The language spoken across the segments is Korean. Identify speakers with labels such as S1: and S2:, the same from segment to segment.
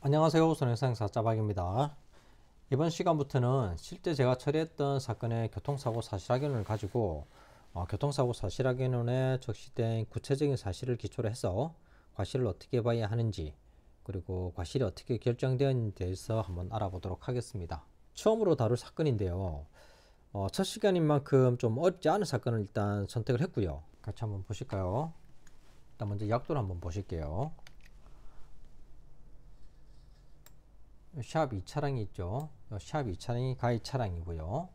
S1: 안녕하세요. 손해상사 짜박입니다. 이번 시간부터는 실제 제가 처리했던 사건의 교통사고 사실확인을 가지고 교통사고 사실확인원에 적시된 구체적인 사실을 기초로 해서 과실을 어떻게 봐야 하는지, 그리고 과실이 어떻게 결정되었는지에 대해서 한번 알아보도록 하겠습니다. 처음으로 다룰 사건인데요. 첫 시간인 만큼 좀 어렵지 않은 사건을 일단 선택을 했고요. 같이 한번 보실까요? 일단 먼저 약도를 한번 보실게요. 샵 2차량이 있죠. 샵 2차량이 가해 차량이고요.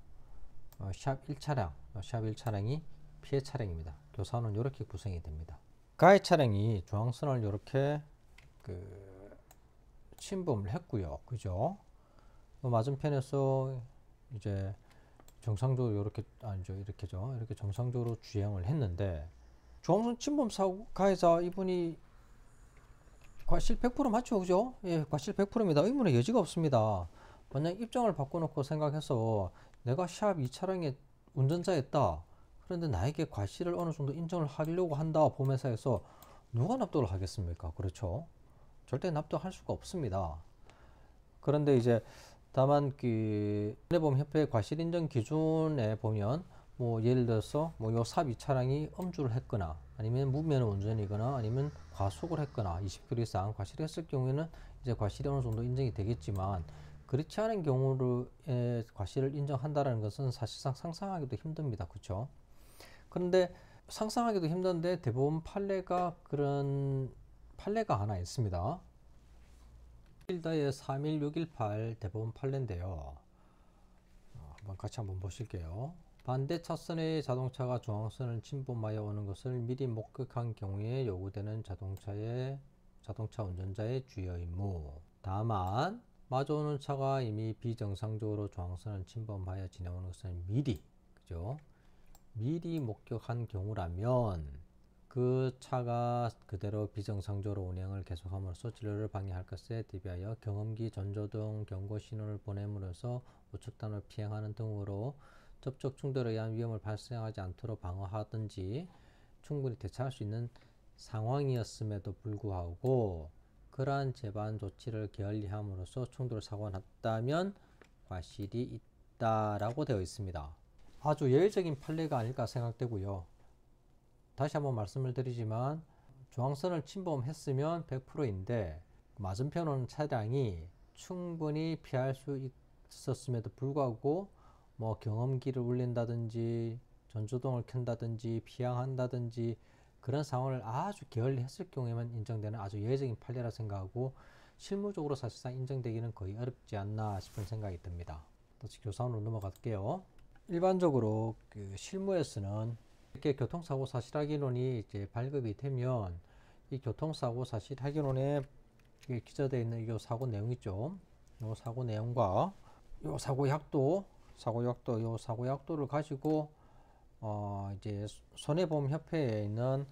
S1: 샵 1차량, 샵 1차량이 피해 차량입니다. 교사는 이렇게 구성이 됩니다. 가해 차량이 중앙선을 이렇게 침범을 했고요. 그죠? 맞은편에서 이제 정상적으로 이렇게 아니죠, 이렇게죠. 이렇게 정상적으로 주행을 했는데 중앙선 침범 사고 가해자 이분이 과실 100% 맞죠, 그죠? 예, 과실 100%입니다. 의문의 여지가 없습니다. 만약 입장을 바꿔놓고 생각해서 내가 샵 이 차량의 운전자였다. 그런데 나에게 과실을 어느 정도 인정을 하려고 한다. 보험회사에서 누가 납득을 하겠습니까? 그렇죠? 절대 납득할 수가 없습니다. 그런데 이제 다만 손해보험협회 과실 인정 기준에 보면 뭐 예를 들어서 뭐 요 삽 이 차량이 음주를 했거나 아니면 무면 운전이거나 아니면 과속을 했거나 20km 이상 과실을 했을 경우에는 이제 과실이 어느 정도 인정이 되겠지만, 그렇지 않은 경우에 과실을 인정한다는 것은 사실상 상상하기도 힘듭니다. 그렇죠? 그런데 상상하기도 힘든데 대부분 판례가 그런 판례가 하나 있습니다. 필더의 31618 대법원 판례인데요. 같이 한번 보실게요. 반대 차선의 자동차가 중앙선을 침범하여 오는 것을 미리 목격한 경우에 요구되는 자동차 운전자의 주의 의무. 다만 마주오는 차가 이미 비정상적으로 중앙선을 침범하여 지나오는 것을 미리 목격한 경우라면 그 차가 그대로 비정상적으로 운행을 계속함으로써 진로를 방해할 것에 대비하여 경험기, 전조등, 경고 신호를 보냄으로써 우측단을 피행하는 등으로 접촉 충돌에 의한 위험을 발생하지 않도록 방어하든지 충분히 대처할 수 있는 상황이었음에도 불구하고 그러한 제반 조치를 게을리함으로써 충돌 사고가 났다면 과실이 있다라고 되어 있습니다. 아주 예외적인 판례가 아닐까 생각되고요. 다시 한번 말씀을 드리지만 중앙선을 침범했으면 100%인데 맞은편 오는 차량이 충분히 피할 수 있었음에도 불구하고 뭐 경험기를 울린다든지 전조등을 켠다든지 피항한다든지 그런 상황을 아주 게을리 했을 경우에만 인정되는 아주 예외적인 판례라 생각하고 실무적으로 사실상 인정되기는 거의 어렵지 않나 싶은 생각이 듭니다. 다시 교사원으로 넘어갈게요. 일반적으로 실무에서는 이렇게 교통사고 사실확인원이 이제 발급이 되면 이 교통사고 사실확인원에 기재되어 있는 이 사고 내용 있죠. 이 사고 내용과 이 사고 약도를 가지고 이제 손해보험협회에 있는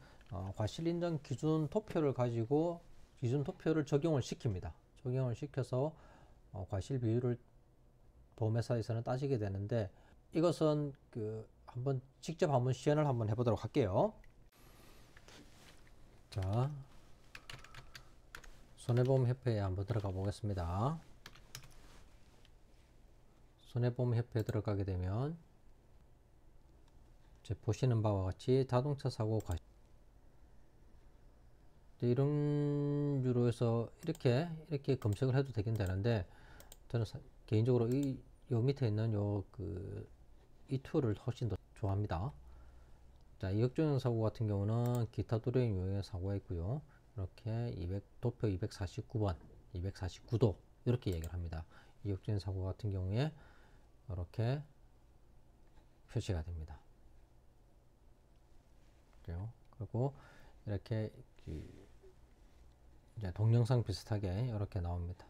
S1: 과실인정 기준 도표를 가지고 기준 도표를 적용을 시킵니다. 적용을 시켜서 과실 비율을 보험회사에서는 따지게 되는데, 이것은 한번 직접 한번 시연을 한번 해보도록 할게요. 자, 손해보험협회에 한번 들어가 보겠습니다. 손해보험협회에 들어가게 되면 보시는 바와 같이 자동차 사고 과실 이런 유로 해서 이렇게 검색을 해도 되긴 되는데, 저는 개인적으로 요 밑에 있는 이 툴을 훨씬 더 좋아합니다. 자, 이역주행 사고 같은 경우는 기타 도로행 유형의 사고가 있고요. 이렇게 도표 249번, 249도 이렇게 얘기를 합니다. 이역주행 사고 같은 경우에 이렇게 표시가 됩니다. 그리고 이렇게 이제 동영상 비슷하게 이렇게 나옵니다.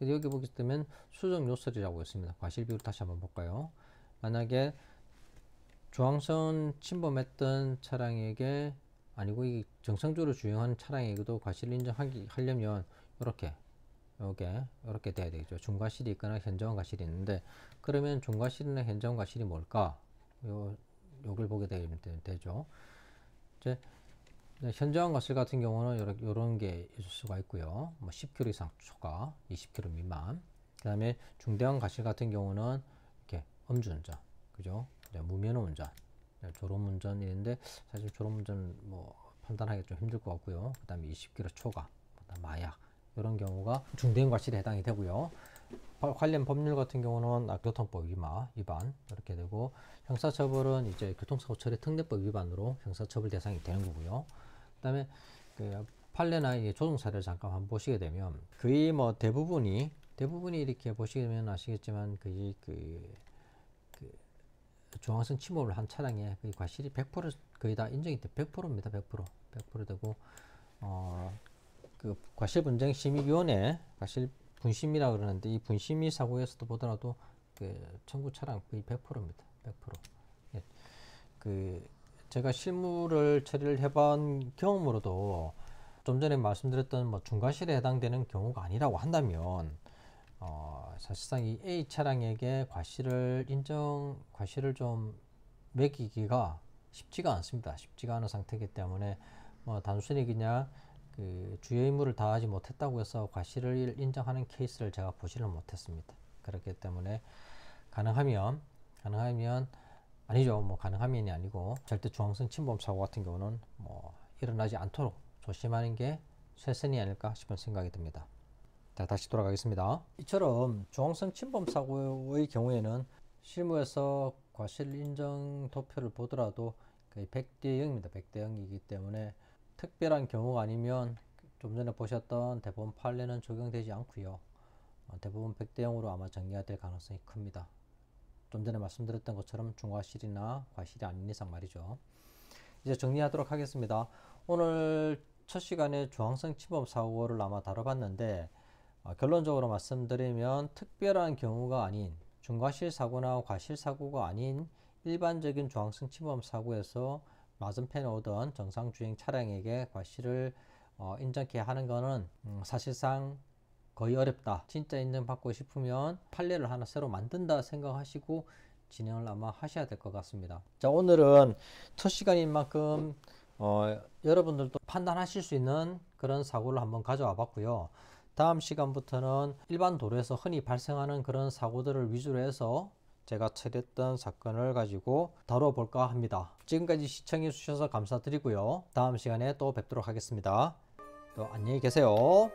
S1: 여기 보게 되면 수정 요설이라고 있습니다. 과실 비율 다시 한번 볼까요? 만약에 중앙선 침범했던 차량에게 아니고 이 정상적으로 주행하는 차량에게도 과실 인정하려면 이렇게 돼야 되겠죠. 중과실이 있거나 현저한 과실이 있는데, 그러면 중과실이나 현저한 과실이 뭘까? 요걸 보게 되죠. 이제 현저한 과실 같은 경우는 이런 게 있을 수가 있고요. 뭐 10km 이상 초과, 20km 미만. 그다음에 중대한 과실 같은 경우는 이렇게 음주운전, 그죠? 무면허 운전, 졸음운전인데 사실 졸음운전 뭐 판단하기 좀 힘들 것 같고요. 그다음에 20km 초과, 그다음 마약 이런 경우가 중대한 과실에 해당이 되고요. 관련 법률 같은 경우는 교통법 위반 이렇게 되고, 형사처벌은 이제 교통사고 처리 특례법 위반으로 형사처벌 대상이 되는 거고요. 그다음에 그 판례나 조정 사례를 잠깐 한번 보시게 되면 거의 뭐 대부분이 이렇게 보시게 되면 아시겠지만 거의 그 중앙선 침범을 한 차량에 거의 과실이 100% 거의 다 인정이 돼. 100%입니다. 100% 되고, 그 과실분쟁심의위원회 과실 분심이라 그러는데, 이 분심이 사고에서도 보더라도 그 청구 차량 거의 100%입니다. 100%. 예. 그 제가 실무를 처리를 해본 경험으로도 좀 전에 말씀드렸던 뭐 중과실에 해당되는 경우가 아니라고 한다면, 사실상 이 A 차량에게 과실을 좀 매기기가 쉽지가 않습니다. 쉽지가 않은 상태이기 때문에 뭐 단순히 그냥 그 주요 의무를 다하지 못했다고 해서 과실을 인정하는 케이스를 제가 보지를 못했습니다. 그렇기 때문에 가능하면 아니죠. 뭐 가능하면이 아니고 절대 중앙선 침범 사고 같은 경우는 뭐 일어나지 않도록 조심하는 게 최선이 아닐까 싶은 생각이 듭니다. 자, 다시 돌아가겠습니다. 이처럼 중앙선 침범 사고의 경우에는 실무에서 과실 인정 도표를 보더라도 거의 100대 0입니다. 100대 0이기 때문에 특별한 경우가 아니면 좀 전에 보셨던 대법원 판례는 적용되지 않고요. 대부분 100대 0으로 아마 정리가 될 가능성이 큽니다. 좀 전에 말씀드렸던 것처럼 중과실이나 과실이 아닌 이상 말이죠. 이제 정리하도록 하겠습니다. 오늘 첫 시간에 중앙선 침범 사고를 아마 다뤄봤는데, 결론적으로 말씀드리면 특별한 경우가 아닌 중과실 사고나 과실 사고가 아닌 일반적인 중앙선 침범 사고에서 맞은편에 오던 정상주행 차량에게 과실을 인정케 하는 것은 사실상 거의 어렵다. 진짜 인정받고 싶으면 판례를 하나 새로 만든다 생각하시고 진행을 아마 하셔야 될 것 같습니다. 자, 오늘은 첫 시간인 만큼 여러분들도 판단하실 수 있는 그런 사고를 한번 가져와 봤고요. 다음 시간부터는 일반 도로에서 흔히 발생하는 그런 사고들을 위주로 해서 제가 처리했던 사건을 가지고 다뤄볼까 합니다. 지금까지 시청해 주셔서 감사드리고요. 다음 시간에 또 뵙도록 하겠습니다. 또 안녕히 계세요.